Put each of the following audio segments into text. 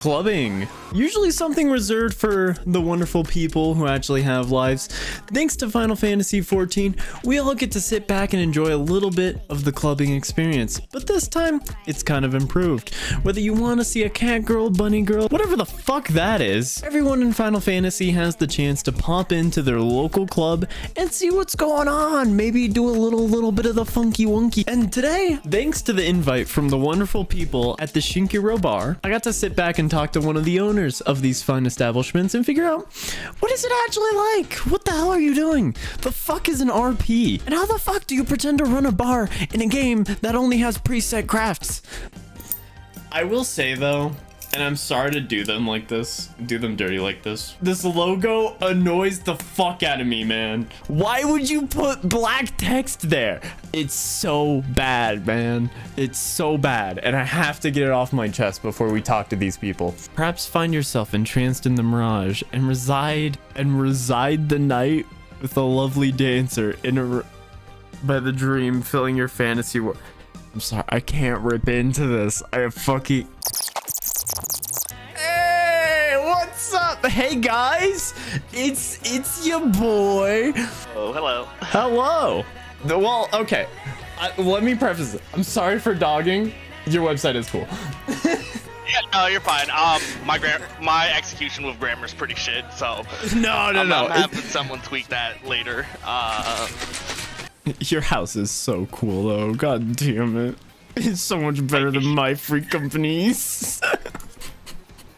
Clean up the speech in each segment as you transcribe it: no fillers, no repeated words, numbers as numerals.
Clubbing, usually something reserved for the wonderful people who actually have lives. Thanks to Final Fantasy XIV, we all get to sit back and enjoy a little bit of the clubbing experience, but this time, it's kind of improved. Whether you want to see a cat girl, bunny girl, whatever the fuck that is, everyone in Final Fantasy has the chance to pop into their local club and see what's going on, maybe do a little bit of the funky wonky. And today, thanks to the invite from the wonderful people at the Shinkiro Bar, I got to sit back and talk to one of the owners of these fine establishments and figure out, what is it actually like? What the hell are you doing? The fuck is an RP? And how the fuck do you pretend to run a bar in a game that only has preset crafts? I will say though, and I'm sorry to do them dirty like this. This logo annoys the fuck out of me, man. Why would you put black text there? It's so bad, man. It's so bad, and I have to get it off my chest before we talk to these people. Perhaps find yourself entranced in the mirage and reside the night with a lovely dancer by the dream filling your fantasy world. I'm sorry, I can't rip into this. I have fucking... What's up? Hey guys, it's your boy. Oh, hello. Hello. Well, okay. Let me preface it. I'm sorry for dogging. Your website is cool. Yeah, no, you're fine. My execution with grammar is pretty shit, so No. I'm having someone tweak that later. Your house is so cool, though. God damn it. It's so much better than my free companies.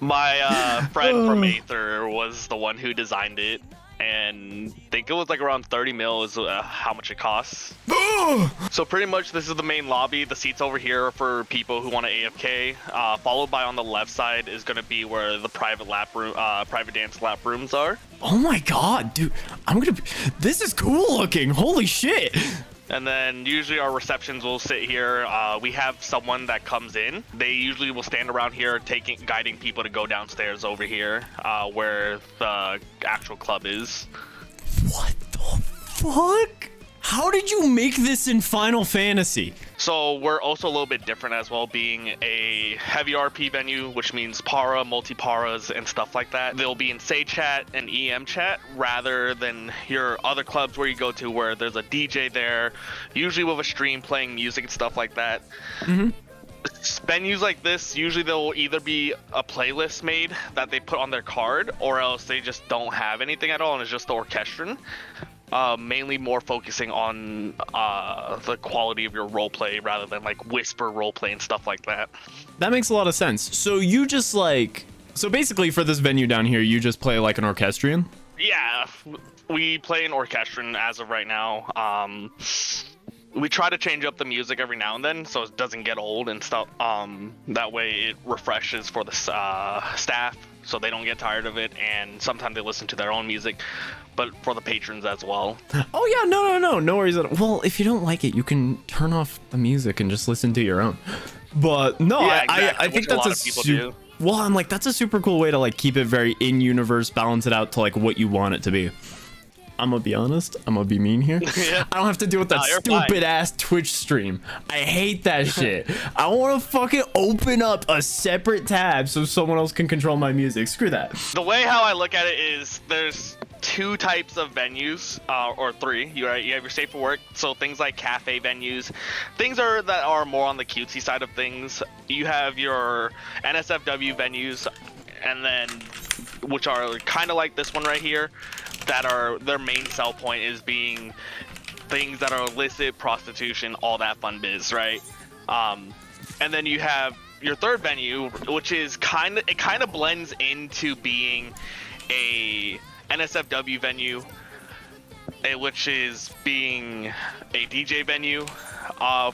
My friend from Aether was the one who designed it, and I think it was like around 30 mil is how much it costs. So pretty much this is the main lobby. The seats over here are for people who want to AFK. Followed by on the left side is going to be where the private dance lap rooms are. Oh my god, dude. This is cool looking. Holy shit. And then usually our receptions will sit here. We have someone that comes in. They usually will stand around here guiding people to go downstairs over here where the actual club is. What the fuck? How did you make this in Final Fantasy? So we're also a little bit different as well, being a heavy RP venue, which means para, multi-paras, and stuff like that. They'll be in Say Chat and EM Chat rather than your other clubs where you go to where there's a DJ there, usually with a stream playing music and stuff like that. Mm-hmm. Venues like this, usually there will either be a playlist made that they put on their card, or else they just don't have anything at all and it's just the orchestron. Mainly more focusing on the quality of your roleplay rather than like whisper roleplay and stuff like that. That makes a lot of sense. So you just so basically for this venue down here, you just play like an orchestrion? Yeah, we play an orchestrion as of right now. We try to change up the music every now and then so it doesn't get old and stuff. That way it refreshes for the staff so they don't get tired of it, and sometimes they listen to their own music, but for the patrons as well. Oh yeah, no worries at all. Well, if you don't like it, you can turn off the music and just listen to your own. But no, yeah, exactly, I think that's well, I'm like, that's a super cool way to like keep it very in universe, balance it out to like what you want it to be. I'm gonna be honest, I'm gonna be mean here. Yeah. I don't have to deal with that stupid ass Twitch stream. I hate that shit. I want to fucking open up a separate tab so someone else can control my music. Screw that. The way how I look at it is there's two types of venues, or three. You have your safe for work, so things like cafe venues, things that are more on the cutesy side of things. You have your NSFW venues, and then which are kind of like this one right here, that are their main sell point is being things that are illicit, prostitution, all that fun biz, right? And then you have your third venue, which is kind of blends into being a NSFW venue, which is being a DJ venue.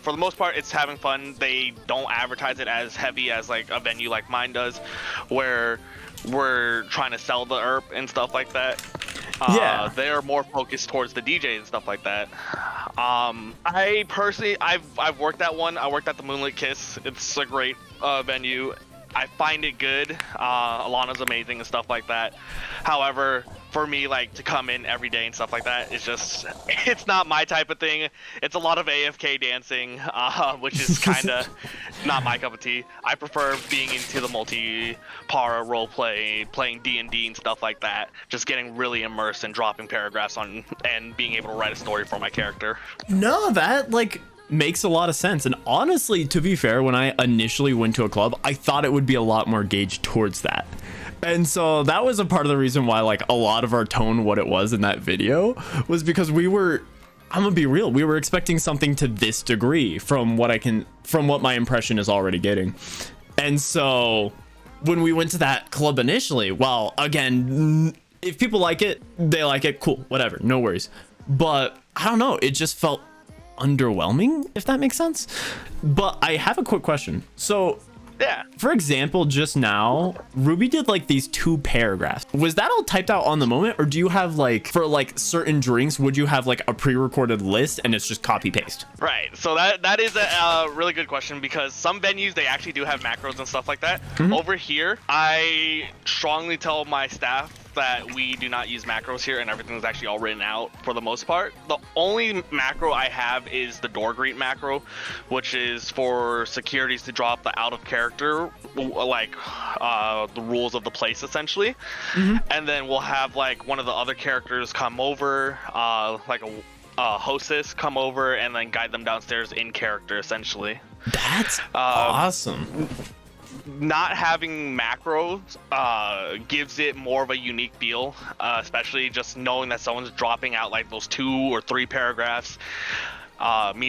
For the most part, it's having fun. They don't advertise it as heavy as like a venue like mine does, where we're trying to sell the ERP and stuff like that. Yeah, they're more focused towards the DJ and stuff like that. I personally, I've worked at one. I worked at the Moonlit Kiss. It's a great venue. I find it good. Alana's amazing and stuff like that. However, for me, like, to come in every day and stuff like that, it's not my type of thing. It's a lot of AFK dancing, which is kind of not my cup of tea. I prefer being into the multi-para roleplay, playing D&D and stuff like that. Just getting really immersed and dropping paragraphs on and being able to write a story for my character. No, that like makes a lot of sense. And honestly, to be fair, when I initially went to a club, I thought it would be a lot more gauged towards that. And so that was a part of the reason why like a lot of our tone, what it was in that video, was because I'm gonna be real, we were expecting something to this degree from what my impression is already getting. And so when we went to that club initially, well, again, if people like it, they like it, cool, whatever, no worries. But I don't know, it just felt underwhelming, if that makes sense. But I have a quick question. So yeah, for example, just now Ruby did like these 2 paragraphs. Was that all typed out on the moment, or do you have like, for like certain drinks, would you have like a pre-recorded list and it's just copy paste? Right, so that is a really good question, because some venues, they actually do have macros and stuff like that. Over here, I strongly tell my staff that we do not use macros here, and everything is actually all written out for the most part. The only macro I have is the door greet macro, which is for securities to drop the out of character, like the rules of the place essentially. And then we'll have like one of the other characters come over, like a hostess come over and then guide them downstairs in character essentially. That's awesome. Not having macros gives it more of a unique feel, especially just knowing that someone's dropping out like those 2 or 3 paragraphs,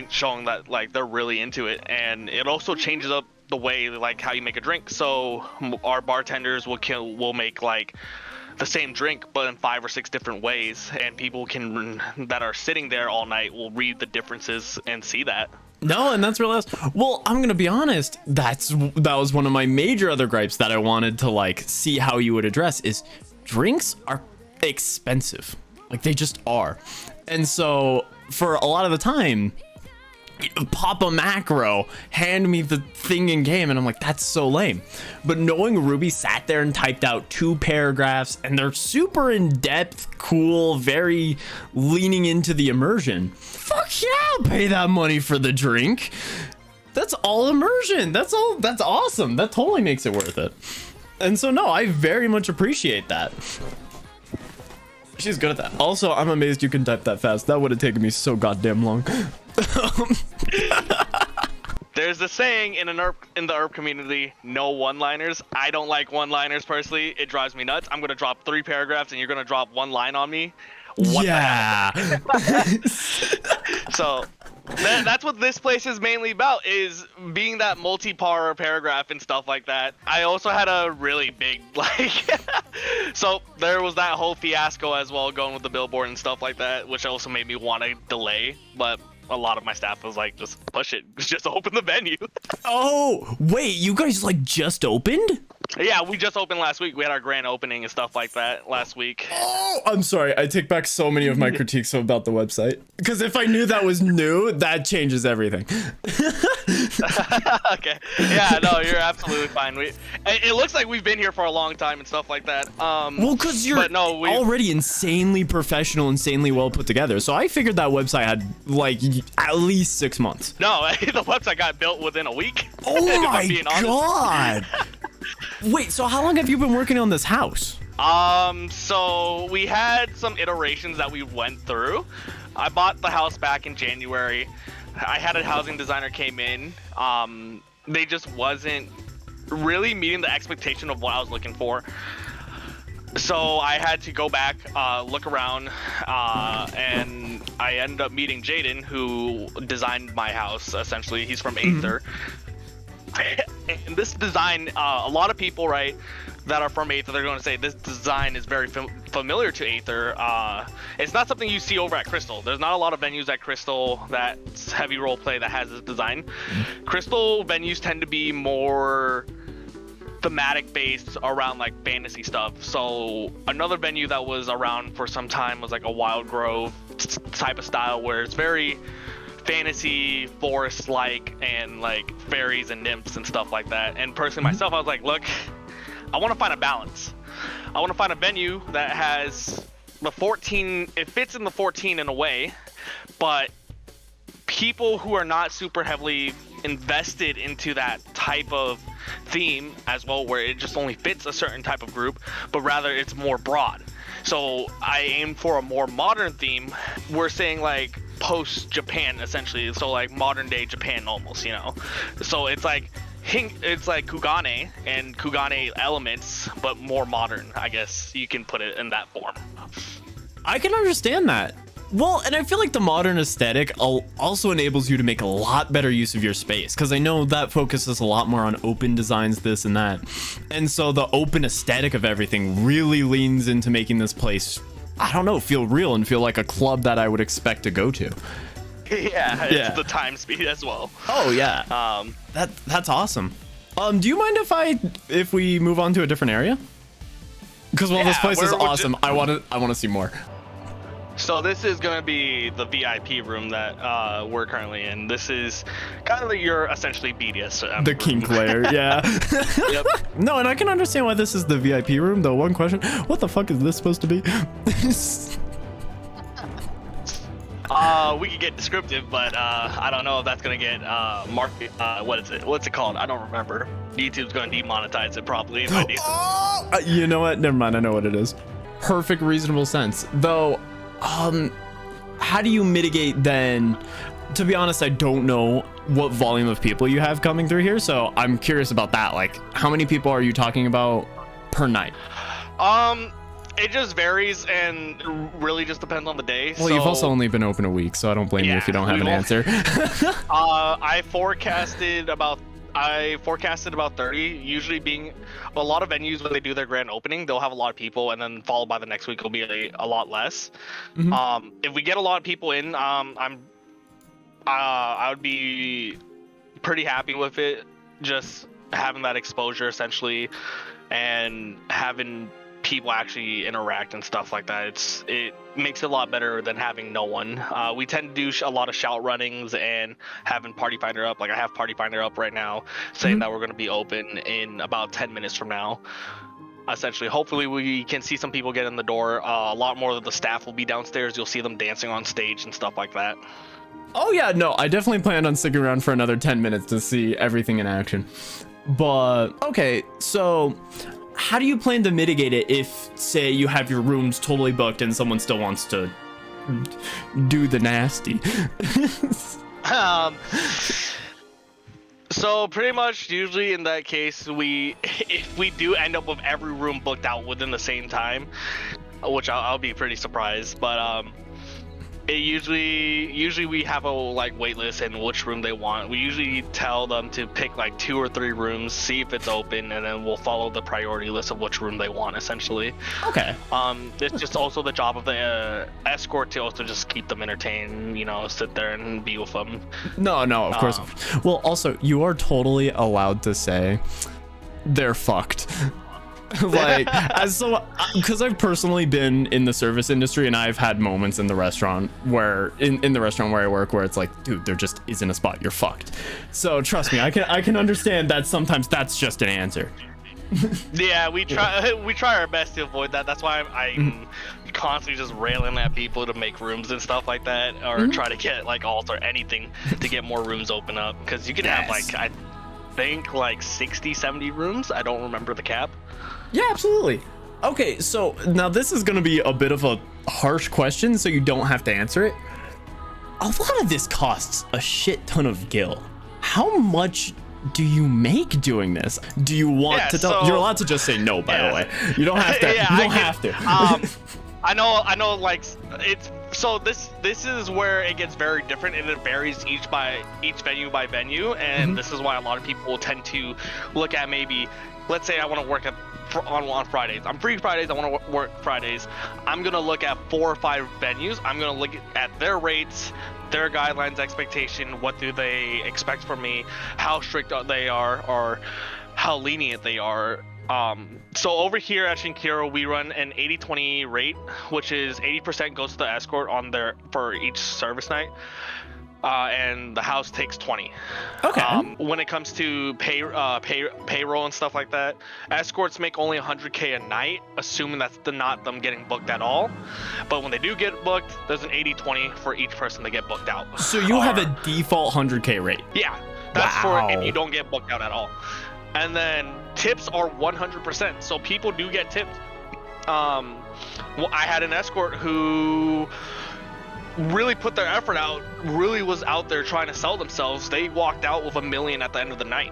showing that like they're really into it. And it also changes up the way like how you make a drink. So our bartenders will make like the same drink but in 5 or 6 different ways, and people that are sitting there all night will read the differences and see that. No, and that's really awesome. Well, I'm gonna be honest, that was one of my major other gripes that I wanted to like see how you would address, is drinks are expensive. Like, they just are. And so for a lot of the time, pop a macro, hand me the thing in game, and I'm like, that's so lame. But knowing Ruby sat there and typed out 2 paragraphs, and they're super in-depth, cool, very leaning into the immersion, fuck yeah, I'll pay that money for the drink. That's all immersion. That's awesome. That totally makes it worth it. And so no, I very much appreciate that. She's good at that. Also, I'm amazed you can type that fast. That would have taken me so goddamn long. There's a saying in the ERP community, no one-liners. I don't like one-liners personally. It drives me nuts. I'm gonna drop 3 paragraphs and you're gonna drop 1 line on me. What yeah. So that's what this place is mainly about, is being that multi-par paragraph and stuff like that. I also had a really big so there was that whole fiasco as well, going with the billboard and stuff like that, which also made me want to delay, but a lot of my staff was like, just push it, just open the venue. Oh wait, you guys like just opened? Yeah, we just opened last week. We had our grand opening and stuff like that last week. Oh, I'm sorry. I take back so many of my critiques about the website, because if I knew that was new, that changes everything. Okay. Yeah, no, you're absolutely fine. It looks like we've been here for a long time and stuff like that. Well, because you're already insanely professional, insanely well put together. So I figured that website had like at least 6 months. No, the website got built within a week. Oh my god. Wait, so how long have you been working on this house? So we had some iterations that we went through. I bought the house back in January. I had a housing designer came in. They just wasn't really meeting the expectation of what I was looking for. So I had to go back, look around, and I ended up meeting Jaden, who designed my house, essentially. He's from Aether. And this design, a lot of people, right, that are from Aether, they're going to say this design is very familiar to Aether. It's not something you see over at Crystal. There's not a lot of venues at Crystal that's heavy roleplay that has this design. Crystal venues tend to be more thematic based around like fantasy stuff. So another venue that was around for some time was like a Wild Grove type of style, where it's very fantasy forest like and like fairies and nymphs and stuff like that. And personally myself, I was like, look, I want to find a balance. I want to find a venue that has the 14, it fits in the 14 in a way, but people who are not super heavily invested into that type of theme as well, where it just only fits a certain type of group, but rather it's more broad. So I aim for a more modern theme. We're saying like post Japan essentially, so like modern day Japan almost, you know. So it's like Kugane and Kugane elements, but more modern, I guess you can put it in that form. I can understand that. Well, and I feel like the modern aesthetic also enables you to make a lot better use of your space, because I know that focuses a lot more on open designs, this and that. And so the open aesthetic of everything really leans into making this place, I don't know, feel real and feel like a club that I would expect to go to. Yeah, it's the time speed as well. Oh yeah. That's awesome. Do you mind if we move on to a different area? Because while this place is awesome, I want to see more. So this is going to be the VIP room that we're currently in. This is kind of like your essentially BDS. The kink layer, yeah. Yep. No, and I can understand why this is the VIP room, though. One question, what the fuck is this supposed to be? We could get descriptive, but I don't know if that's going to get market. What is it? What's it called? I don't remember. YouTube's going to demonetize it probably if I do. You know what? Never mind. I know what it is. Perfect, reasonable sense. Though, how do you mitigate then? To be honest, I don't know what volume of people you have coming through here, so I'm curious about that. Like, how many people are you talking about per night? It just varies and really just depends on the day. Well, you've also only been open a week, so I don't blame you if you don't have an answer. I forecasted about 30, usually being a lot of venues when they do their grand opening, they'll have a lot of people, and then followed by the next week will be a lot less. If we get a lot of people in, I would be pretty happy with it, just having that exposure essentially and having people actually interact and stuff like that. It makes it a lot better than having no one. We tend to do a lot of shout runnings and having Party Finder up. Like I have Party Finder up right now saying that we're going to be open in about 10 minutes from now. Essentially, hopefully we can see some people get in the door. A lot more of the staff will be downstairs. You'll see them dancing on stage and stuff like that. Oh yeah, no, I definitely plan on sticking around for another 10 minutes to see everything in action. But okay, so how do you plan to mitigate it if, say, you have your rooms totally booked and someone still wants to do the nasty? So pretty much usually in that case, if we do end up with every room booked out within the same time, which I'll be pretty surprised, but it usually we have a wait list and which room they want. We usually tell them to pick 2 or 3 rooms, see if it's open, and then we'll follow the priority list of which room they want essentially. Okay. It's just also the job of the escort to also just keep them entertained, sit there and be with them. No, of course. Well, also, you are totally allowed to say they're fucked. Because I've personally been in the service industry, and I've had moments in the restaurant where in the restaurant where I work where it's like, dude, there just isn't a spot, you're fucked. So trust me, I can understand that sometimes that's just an answer. Yeah, we try our best to avoid that. That's why I'm constantly just railing at people to make rooms and stuff like that, or try to get alt or anything to get more rooms open up, because you can have I think 60-70 rooms. I don't remember the cap. Yeah, absolutely. Okay, so now this is going to be a bit of a harsh question, so you don't have to answer it. A lot of this costs a shit ton of gil. How much do you make doing this? Do you want to tell? You're allowed to just say no, by the way. You don't have to. You don't have to. I know. It's so this is where it gets very different, and it varies each venue by venue, and this is why a lot of people tend to look at maybe, let's say I want to work on Fridays. I'm free Fridays. I want to work Fridays. I'm gonna look at 4 or 5 venues. I'm gonna look at their rates, their guidelines, expectation. What do they expect from me? How strict they are, or how lenient they are. So over here at Shinkiro, we run an 80-20 rate, which is 80% goes to the escort for each service night. and the house takes 20. Okay. When it comes to payroll and stuff like that, escorts make only 100K a night, assuming that's not them getting booked at all. But when they do get booked, there's an 80-20 for each person to get booked out. So you have a default 100K rate. Yeah, that's Wow. for if you don't get booked out at all. And then tips are 100%, so people do get tips. Well, I had an escort who really put their effort out, really was out there trying to sell themselves. They walked out with $1 million at the end of the night.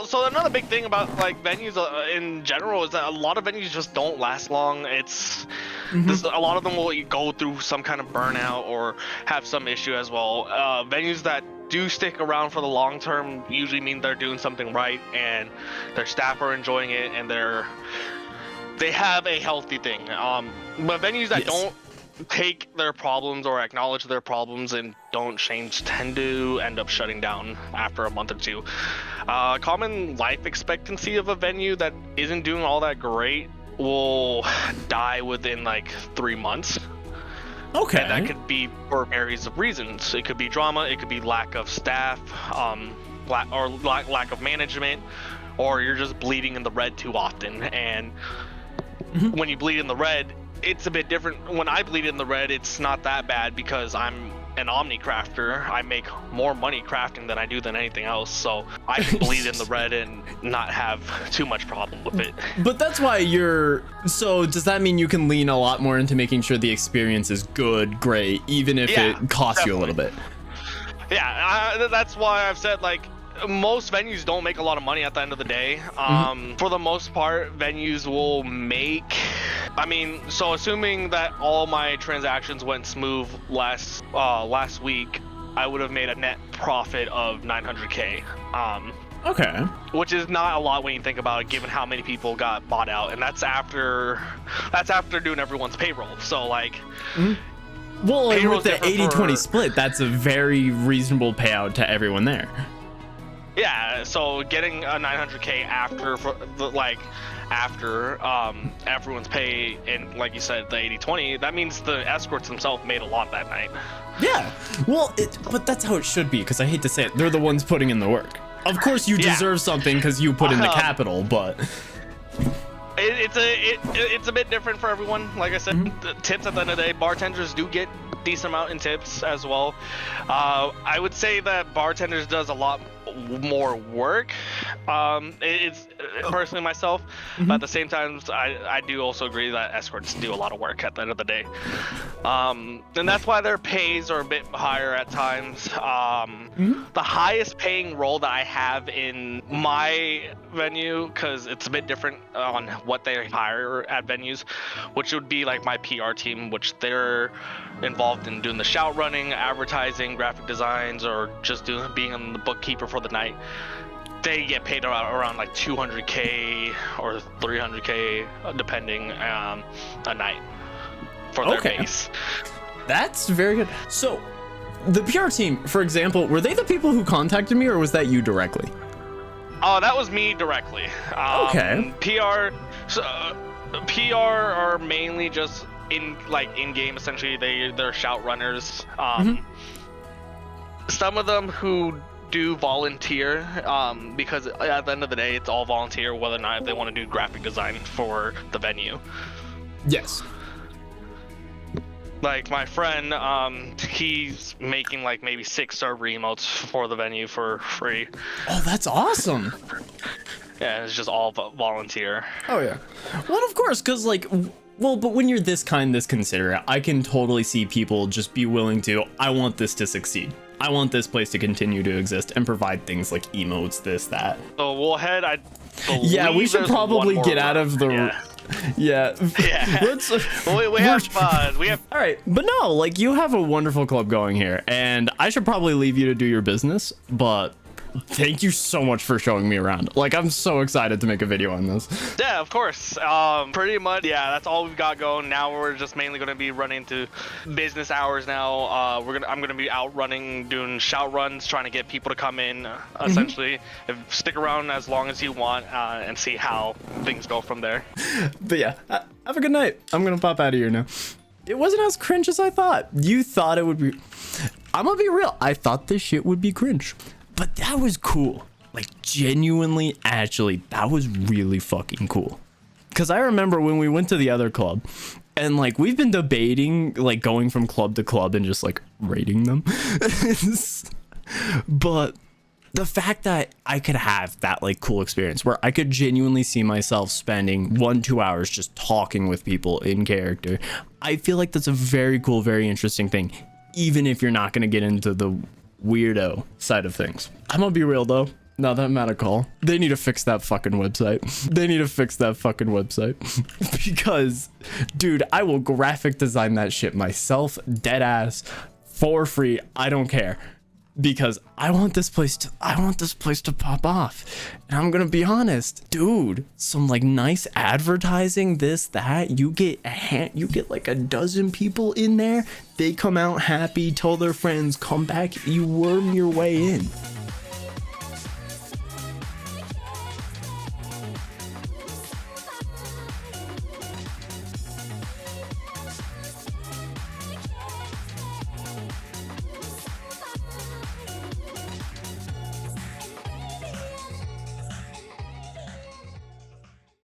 So another big thing about like venues in general is that a lot of venues just don't last long. It's a lot of them will go through some kind of burnout or have some issue as well. Venues that do stick around for the long term usually mean they're doing something right and their staff are enjoying it and they have a healthy thing. But venues that don't take their problems or acknowledge their problems and don't change tend to end up shutting down after a month or two. Common life expectancy of a venue that isn't doing all that great will die within like 3 months. Okay. And that could be for various of reasons. It could be drama, it could be lack of staff, lack of management, or you're just bleeding in the red too often. And when you bleed in the red, it's a bit different. When I bleed in the red, it's not that bad because I'm an omni crafter. I make more money crafting than I do than anything else, so I can bleed in the red and not have too much problem with it. But that's why so does that mean you can lean a lot more into making sure the experience is good, great, even if it costs you a little bit? Yeah, that's why I've said like most venues don't make a lot of money at the end of the day. For the most part, venues will make, so assuming that all my transactions went smooth last week, I would have made a net profit of 900K. Okay. Which is not a lot when you think about it, given how many people got bought out, and that's after doing everyone's payroll. So like. Well, and with the 80-20 split, that's a very reasonable payout to everyone there. Yeah, so getting a 900K after everyone's pay and like you said, the 80-20, that means the escorts themselves made a lot that night. Yeah, well, but that's how it should be, because I hate to say it, they're the ones putting in the work. Of course you deserve something because you put in the capital, but... It's a bit different for everyone. Like I said, the tips at the end of the day, bartenders do get decent amount in tips as well. I would say that bartenders does a lot more work. It's personally myself, but at the same time, I do also agree that escorts do a lot of work at the end of the day. And that's why their pays are a bit higher at times. The highest paying role that I have in my venue, because it's a bit different on what they hire at venues, which would be like my PR team, which they're involved in doing the shout running, advertising, graphic designs, or just being the bookkeeper for the night. They get paid around like 200K or 300K depending a night for their base. That's very good. So the PR team, for example, were they the people who contacted me, or was that you directly? Oh, that was me directly. Okay. PR are mainly just in-game, essentially. They're shout runners. Some of them who do volunteer, because at the end of the day, it's all volunteer, whether or not they want to do graphic design for the venue. Yes. Like my friend, he's making like maybe 6 server emotes for the venue for free. Oh, that's awesome. Yeah, it's just all volunteer. Oh yeah. Well, of course, because but when you're this considerate, I can totally see people just be willing to, I want this to succeed. I want this place to continue to exist and provide things like emotes, this, that. So we'll head, yeah, we should probably get out of the... Yeah. we have fun. All right, but no, like, you have a wonderful club going here, and I should probably leave you to do your business, but thank you so much for showing me around. Like, I'm so excited to make a video on this. Yeah, of course. Pretty much, yeah, that's all we've got going. Now we're just mainly going to be running to business hours now. I'm going to be out running, doing shout runs, trying to get people to come in, essentially. Stick around as long as you want, and see how things go from there. But yeah, have a good night. I'm going to pop out of here now. It wasn't as cringe as I thought. You thought it would be... I'm gonna be real, I thought this shit would be cringe, but that was cool. Like, genuinely, actually, that was really fucking cool. Because I remember when we went to the other club, and like we've been debating like going from club to club and just like rating them. But the fact that I could have that like cool experience where I could genuinely see myself spending 1-2 hours just talking with people in character, I feel like that's a very cool, very interesting thing, even if you're not going to get into the weirdo side of things. I'm gonna be real though. Now that I'm at a call, they need to fix that fucking website. They need to fix that fucking website. Because, dude, I will graphic design that shit myself, dead ass, for free. I don't care. Because I want this place to pop off. And I'm gonna be honest, dude, some like nice advertising, this, that, you get like a dozen people in there, they come out happy, tell their friends, come back, you worm your way in.